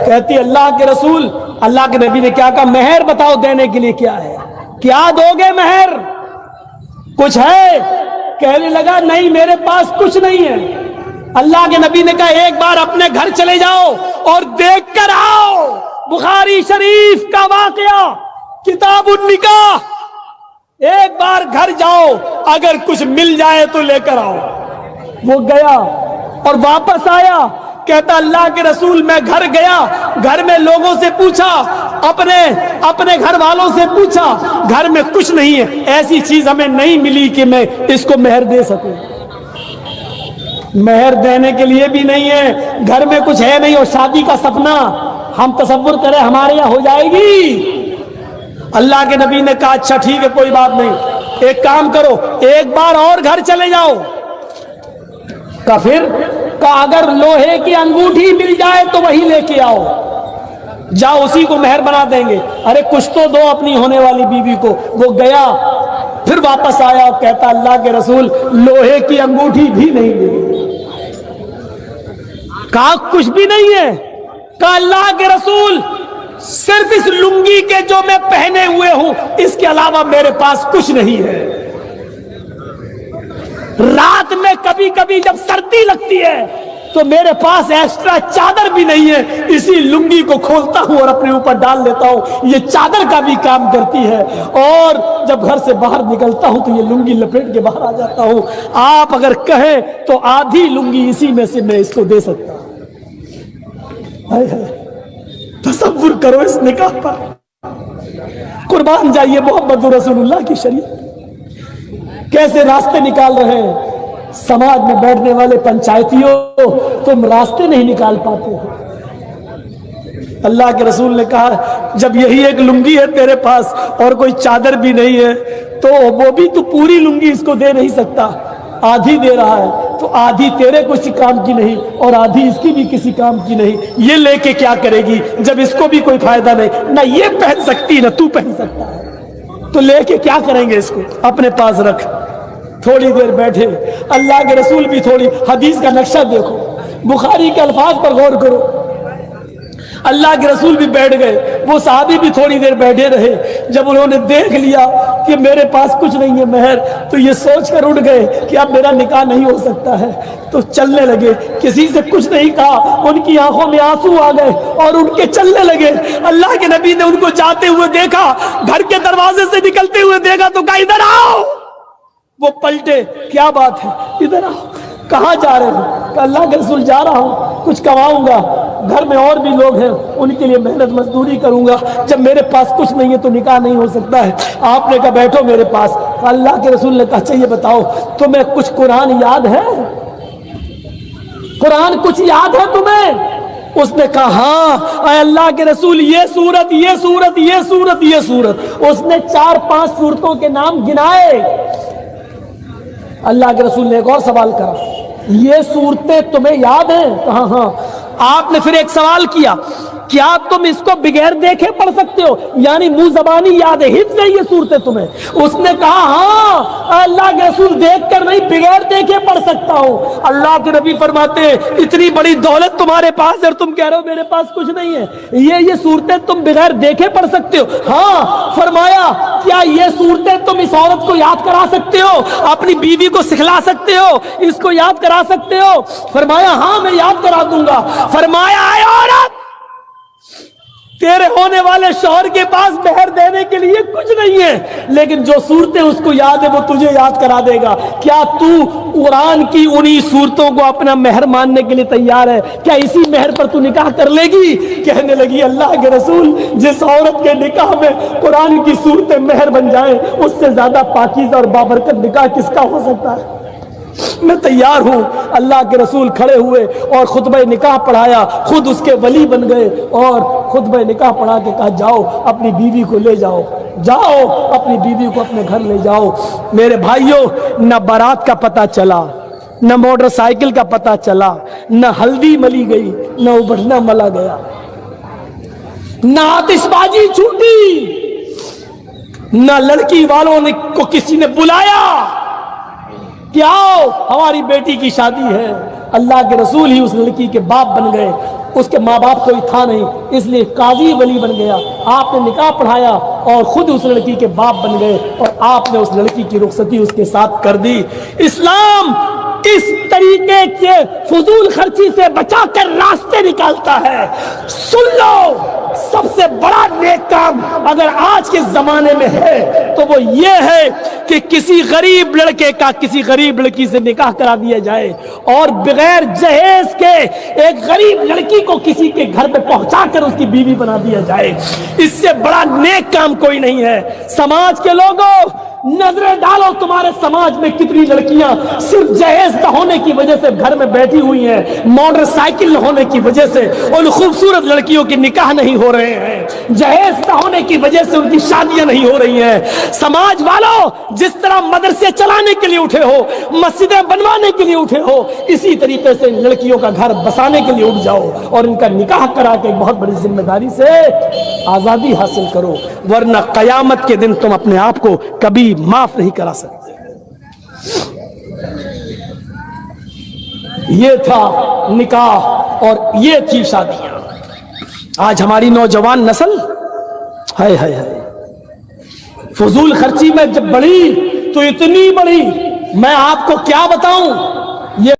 کہتی اللہ کے رسول، اللہ کے نبی نے کیا کہا؟ مہر بتاؤ دینے کے لیے کیا ہے، کیا دو گے مہر؟ کچھ ہے؟ کہنے لگا نہیں میرے پاس کچھ نہیں ہے۔ اللہ کے نبی نے کہا ایک بار اپنے گھر چلے جاؤ اور دیکھ کر آؤ، بخاری شریف کا واقعہ کتاب النکاح، ایک بار گھر جاؤ، اگر کچھ مل جائے تو لے کر آؤ۔ وہ گیا اور واپس آیا، کہتا اللہ کے رسول میں گھر گیا، گھر میں لوگوں سے پوچھا، اپنے گھر والوں سے پوچھا، گھر میں کچھ نہیں ہے، ایسی چیز ہمیں نہیں ملی کہ میں اس کو مہر دے سکوں۔ مہر دینے کے لیے بھی نہیں ہے، گھر میں کچھ ہے نہیں، اور شادی کا سپنا ہم تصور کریں ہمارے یہاں ہو جائے گی؟ اللہ کے نبی نے کہا اچھا ٹھیک ہے کوئی بات نہیں، ایک کام کرو ایک بار اور گھر چلے جاؤ۔ پھر کہا اگر لوہے کی انگوٹھی مل جائے تو وہی لے کے آؤ، جاؤ اسی کو مہر بنا دیں گے، ارے کچھ تو دو اپنی ہونے والی بیوی کو۔ وہ گیا، پھر واپس آیا اور کہتا اللہ کے رسول لوہے کی انگوٹھی بھی نہیں ملی۔ کہا کچھ بھی نہیں ہے؟ کہا اللہ کے رسول صرف اس لنگی کے جو میں پہنے ہوئے ہوں اس کے علاوہ میرے پاس کچھ نہیں ہے۔ رات میں کبھی کبھی جب سردی لگتی ہے تو میرے پاس ایکسٹرا چادر بھی نہیں ہے، اسی لنگی کو کھولتا ہوں اور اپنے اوپر ڈال لیتا ہوں، یہ چادر کا بھی کام کرتی ہے، اور جب گھر سے باہر نکلتا ہوں تو یہ لنگی لپیٹ کے باہر آ جاتا ہوں، آپ اگر کہیں تو آدھی لنگی اسی میں سے میں اس کو دے سکتا ہوں۔ تصور کرو اس نکاح پر، قربان جائیے محمد رسول اللہ کی شریعت کیسے راستے نکال رہے ہیں۔ سماج میں بیٹھنے والے پنچایتیوں تم راستے نہیں نکال پاتے ہو۔ اللہ کے رسول نے کہا جب یہی ایک لنگی ہے تیرے پاس اور کوئی چادر بھی نہیں ہے تو وہ بھی تو پوری لنگی اس کو دے نہیں سکتا، آدھی دے رہا ہے، تو آدھی تیرے کسی کام کی نہیں اور آدھی اس کی بھی کسی کام کی نہیں، یہ لے کے کیا کرے گی جب اس کو بھی کوئی فائدہ نہیں، نہ یہ پہن سکتی نہ تو پہن سکتا ہے، تو لے کے کیا کریں گے اس کو، اپنے پاس رکھ۔ تھوڑی دیر بیٹھے، اللہ کے رسول بھی تھوڑی حدیث کا نقشہ دیکھو، بخاری کے الفاظ پر غور کرو، اللہ کے رسول بھی بیٹھ گئے، وہ صحابی بھی تھوڑی دیر بیٹھے رہے، جب انہوں نے دیکھ لیا کہ میرے پاس کچھ نہیں ہے مہر، تو یہ سوچ کر اٹھ گئے کہ اب میرا نکاح نہیں ہو سکتا ہے، تو چلنے لگے، کسی سے کچھ نہیں کہا، ان کی آنکھوں میں آنسو آ گئے اور ان کے چلنے لگے۔ اللہ کے نبی نے ان کو جاتے ہوئے دیکھا، گھر کے دروازے سے نکلتے ہوئے دیکھا تو کہا ادھر آؤ، وہ پلٹے، کیا بات ہے، ادھر آؤ، کہاں جا رہے ہیں؟ کہ اللہ کے رسول جا رہا ہوں، کچھ کماؤں گا، گھر میں اور بھی لوگ ہیں ان کے لیے محنت مزدوری کروں گا، جب میرے پاس کچھ نہیں ہے تو نکاح نہیں ہو سکتا ہے، آپ نے کہا بیٹھو میرے پاس۔ اللہ کے رسول نے کہا اچھا یہ بتاؤ تمہیں کچھ قرآن یاد ہے؟ قرآن کچھ یاد ہے تمہیں؟ اس نے کہا ہاں اے اللہ کے رسول یہ سورت یہ سورت یہ سورت یہ سورت، اس نے 4-5 سورتوں کے نام گنائے۔ اللہ کے رسول نے ایک اور سوال کرا، یہ صورتیں تمہیں یاد ہیں؟ کہا ہاں۔ آپ نے پھر ایک سوال کیا، کیا تم اس کو بغیر دیکھے پڑھ سکتے ہو؟ یعنی منہ زبانی یاد ہے، حفظ ہے یہ صورتیں تمہیں؟ اس نے کہا ہاں اللہ کے رسول دیکھ کر نہیں بغیر دیکھے پڑھ سکتا ہوں۔ اللہ کے نبی فرماتے ہیں اتنی بڑی دولت تمہارے پاس ہے اور تم کہہ رہے ہو میرے پاس کچھ نہیں ہے، یہ صورتیں تم بغیر دیکھے پڑھ سکتے ہو؟ ہاں۔ فرمایا کیا یہ صورتیں تم اس عورت کو یاد کرا سکتے ہو، اپنی بیوی کو سکھلا سکتے ہو، اس کو یاد کرا سکتے ہو؟ فرمایا ہاں میں یاد کرا دوں گا۔ فرمایا اے عورت تیرے ہونے والے شوہر کے پاس مہر دینے کے لیے کچھ نہیں ہے، لیکن جو صورتیں اس کو یاد ہے وہ تجھے یاد کرا دے گا، کیا تو قرآن کی انہی صورتوں کو اپنا مہر ماننے کے لیے تیار ہے؟ کیا اسی مہر پر تو نکاح کر لے گی؟ کہنے لگی اللہ کے رسول جس عورت کے نکاح میں قرآن کی صورتیں مہر بن جائیں اس سے زیادہ پاکیزہ اور بابرکت نکاح کس کا ہو سکتا ہے؟ میں تیار ہوں۔ اللہ کے رسول کھڑے ہوئے اور خطبہ نکاح پڑھایا، خود اس کے ولی بن گئے اور خطبہ نکاح پڑھا کے کہا جاؤ اپنی بیوی کو لے جاؤ، جاؤ اپنی بیوی کو اپنے گھر لے جاؤ۔ میرے بھائیوں نہ بارات کا پتہ چلا، نہ موٹر سائیکل کا پتہ چلا، نہ ہلدی ملی گئی، نہ ابٹنا ملا گیا، نہ آتش بازی چھوٹی، نہ لڑکی والوں نے کو کسی نے بلایا کہ آؤ ہماری بیٹی کی شادی ہے۔ اللہ کے رسول ہی اس لڑکی کے باپ بن گئے، اس کے ماں باپ کوئی تھا نہیں، اس لیے قاضی ولی بن گیا، آپ نے نکاح پڑھایا اور خود اس لڑکی کے باپ بن گئے اور آپ نے اس لڑکی کی رخصتی اس کے ساتھ کر دی۔ اسلام کس طریقے سے فضول خرچی سے بچا کر راستے نکالتا ہے، سن لو، سب سے بڑا نیک کام اگر آج کے زمانے میں ہے تو وہ یہ ہے کہ کسی غریب لڑکے کا کسی غریب لڑکی سے نکاح کرا دیا جائے اور بغیر جہیز کے ایک غریب لڑکی کو کسی کے گھر پہ پہنچا کر اس کی بیوی بنا دیا جائے۔ اس سے بڑا نیک کام کوئی نہیں ہے۔ سماج کے لوگوں، نظریں ڈالو تمہارے سماج میں کتنی لڑکیاں صرف جہیز نہ ہونے کی وجہ سے گھر میں بیٹھی ہوئی ہیں، موٹر سائیکل نہ ہونے کی وجہ سے ان خوبصورت لڑکیوں کے نکاح نہیں ہو رہے ہیں، جہیز نہ ہونے کی وجہ سے ان کی شادیاں نہیں ہو رہی ہیں۔ سماج والوں، جس طرح مدرسے چلانے کے لیے اٹھے ہو، مسجدیں بنوانے کے لیے اٹھے ہو، اسی طریقے سے لڑکیوں کا گھر بسانے کے لیے اٹھ جاؤ اور ان کا نکاح کرا کے ایک بہت بڑی ذمہ داری سے آزادی حاصل کرو، ورنہ قیامت کے دن تم اپنے آپ کو کبھی معاف نہیں کرا سکتے۔ یہ تھا نکاح اور یہ تھی شادیاں۔ آج ہماری نوجوان نسل ہائے ہائے ہائے فضول خرچی میں جب بڑھی تو اتنی بڑی، میں آپ کو کیا بتاؤں۔